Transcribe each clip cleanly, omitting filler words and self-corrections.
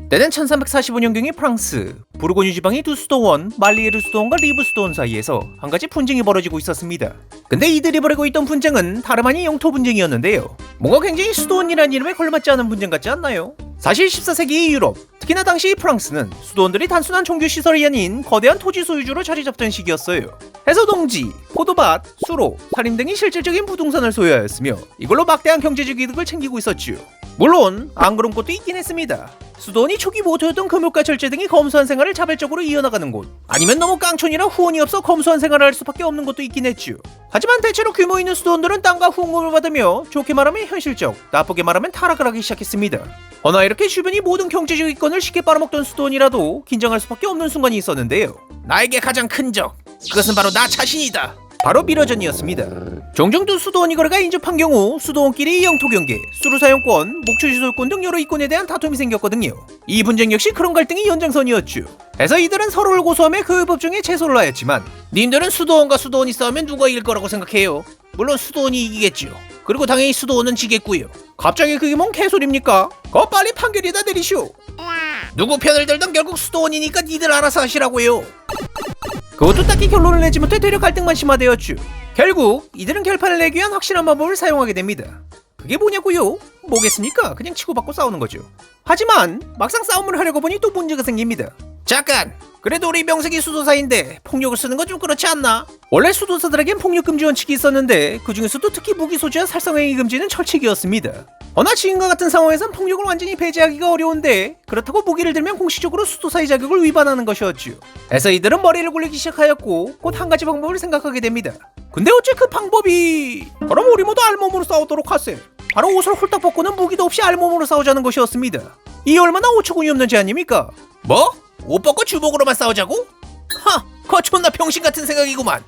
때는 1345년경의 프랑스 부르고뉴 지방의 두 수도원 말리에르 수도원과 리브 수도원 사이에서 한 가지 분쟁이 벌어지고 있었습니다. 근데 이들이 벌이고 있던 분쟁은 다름 아닌 영토 분쟁이었는데요. 뭔가 굉장히 수도원이라는 이름에 걸맞지 않은 분쟁 같지 않나요? 사실 14세기의 유럽, 특히나 당시 프랑스는 수도원들이 단순한 종교 시설이 아닌 거대한 토지 소유주로 자리 잡던 시기였어요. 해서 농지, 포도밭, 수로, 살인 등이 실질적인 부동산을 소유하였으며 이걸로 막대한 경제적 이득을 챙기고 있었지요. 물론 안 그런 곳도 있긴 했습니다. 수도원이 초기 모토였던 금욕과 절제 등이 검소한 생활을 자발적으로 이어나가는 곳, 아니면 너무 깡촌이라 후원이 없어 검소한 생활을 할 수밖에 없는 곳도 있긴 했죠. 하지만 대체로 규모 있는 수도원들은 땅과 후원금을 받으며 좋게 말하면 현실적, 나쁘게 말하면 타락을 하기 시작했습니다. 허나 이렇게 주변이 모든 경제적 이권을 쉽게 빨아먹던 수도원이라도 긴장할 수밖에 없는 순간이 있었는데요. 나에게 가장 큰 적, 그것은 바로 나 자신이다. 바로 미러전이었습니다. 종종 두 수도원이 거래가 인접한 경우 수도원끼리 영토 경계, 수로 사용권, 목초 시설권 등 여러 이권에 대한 다툼이 생겼거든요. 이 분쟁 역시 그런 갈등이 연장선이었죠. 해서 이들은 서로를 고소하며 그 법정에 제소를 하였지만 님들은 수도원과 수도원이 싸우면 누가 이길 거라고 생각해요? 물론 수도원이 이기겠죠. 그리고 당연히 수도원은 지겠고요. 갑자기 그게 뭔 개소리입니까? 빨리 판결이다 내리시오. 누구 편을 들든 결국 수도원이니까 니들 알아서 하시라고요. 그것도 딱히 결론을 내지 못해 되려 갈등만 심화되었죠. 결국 이들은 결판을 내기 위한 확실한 방법을 사용하게 됩니다. 그게 뭐냐고요? 뭐겠습니까? 그냥 치고받고 싸우는 거죠. 하지만 막상 싸움을 하려고 보니 또 문제가 생깁니다. 잠깐! 그래도 우리 명색이 수도사인데 폭력을 쓰는 건 좀 그렇지 않나? 원래 수도사들에겐 폭력 금지 원칙이 있었는데 그 중에서도 특히 무기 소지와 살상행위 금지는 철칙이었습니다. 허나 지금과 같은 상황에선 폭력을 완전히 배제하기가 어려운데 그렇다고 무기를 들면 공식적으로 수도사의 자격을 위반하는 것이었죠. 해서 이들은 머리를 굴리기 시작하였고 곧 한 가지 방법을 생각하게 됩니다. 근데 어째 그 방법이 그럼 우리 모두 알몸으로 싸우도록 하세. 바로 옷을 홀딱 벗고는 무기도 없이 알몸으로 싸우자는 것이었습니다. 이 얼마나 오초군이 없는 제안입니까? 뭐? 옷 벗고 주먹으로만 싸우자고? 그거 존나 병신같은 생각이구만.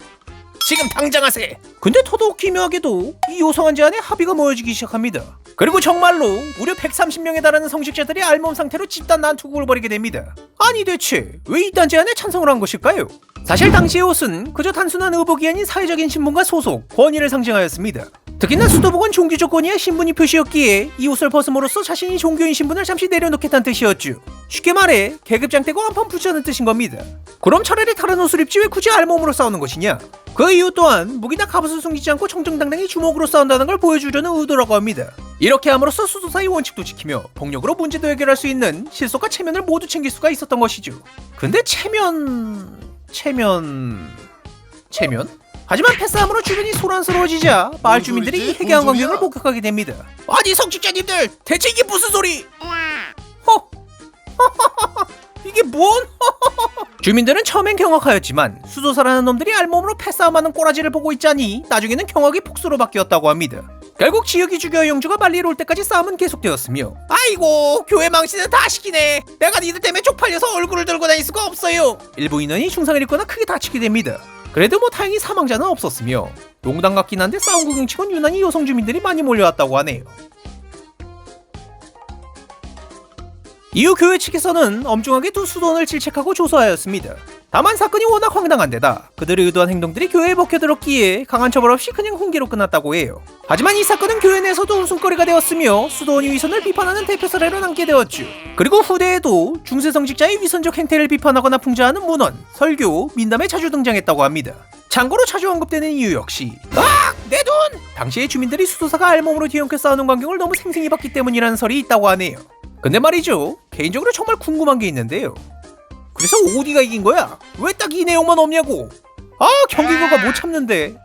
지금 당장 하세. 근데 더더욱 기묘하게도 이 요상한 제안에 합의가 모여지기 시작합니다. 그리고 정말로 무려 130명에 달하는 성직자들이 알몸 상태로 집단 난투극을 벌이게 됩니다. 아니 대체 왜 이딴 제안에 찬성을 한 것일까요? 사실 당시의 옷은 그저 단순한 의복이 아닌 사회적인 신분과 소속, 권위를 상징하였습니다. 특히나 수도복은 종교적 권위의 신분이 표시였기에 이 옷을 벗음으로써 자신이 종교인 신분을 잠시 내려놓겠다는 뜻이었죠. 쉽게 말해 계급장대고 한판 붙자는 뜻인 겁니다. 그럼 차라리 다른 옷을 입지 왜 굳이 알몸으로 싸우는 것이냐? 그 이유 또한 무기나 갑옷을 숨기지 않고 정정당당히 주먹으로 싸운다는 걸 보여주려는 의도라고 합니다. 이렇게 함으로써 수도사의 원칙도 지키며 폭력으로 문제도 해결할 수 있는 실속과 체면을 모두 챙길 수가 있었던 것이죠. 근데 체면... 하지만 패싸움으로 주변이 소란스러워지자 마을 주민들이 이 해괴한 광경을 목격하게 됩니다. 아니 성직자님들 대체 이게 무슨 소리? 이게 뭔? 주민들은 처음엔 경악하였지만 수도사라는 놈들이 알몸으로 패싸움하는 꼬라지를 보고 있자니 나중에는 경악이 폭소로 바뀌었다고 합니다. 결국 지역이 주교 영주가 말리로 올 때까지 싸움은 계속되었으며 아이고 교회 망신은 다 시키네. 내가 니들 때문에 쪽팔려서 얼굴을 들고 다닐 수가 없어요. 일부 인원이 중상을 입거나 크게 다치게 됩니다. 그래도 다행히 사망자는 없었으며 농담 같긴 한데 싸움 구경치곤 유난히 여성 주민들이 많이 몰려왔다고 하네요. 이후 교회 측에서는 엄중하게 두 수도원을 질책하고 조사하였습니다. 다만 사건이 워낙 황당한 데다 그들의 의도한 행동들이 교회에 먹혀들었기에 강한 처벌 없이 그냥 훈계로 끝났다고 해요. 하지만 이 사건은 교회 내에서도 웃음거리가 되었으며 수도원이 위선을 비판하는 대표 사례로 남게 되었죠. 그리고 후대에도 중세성직자의 위선적 행태를 비판하거나 풍자하는 문헌, 설교, 민담에 자주 등장했다고 합니다. 참고로 자주 언급되는 이유 역시 내 돈! 당시의 주민들이 수도사가 알몸으로 뒤엉켜 싸우는 광경을 너무 생생히 봤기 때문이라는 설이 있다고 하네요. 근데 말이죠, 개인적으로 정말 궁금한 게 있는데요. 그래서 어디가 이긴 거야? 왜 딱 이 내용만 없냐고? 경기도가 못 참는데.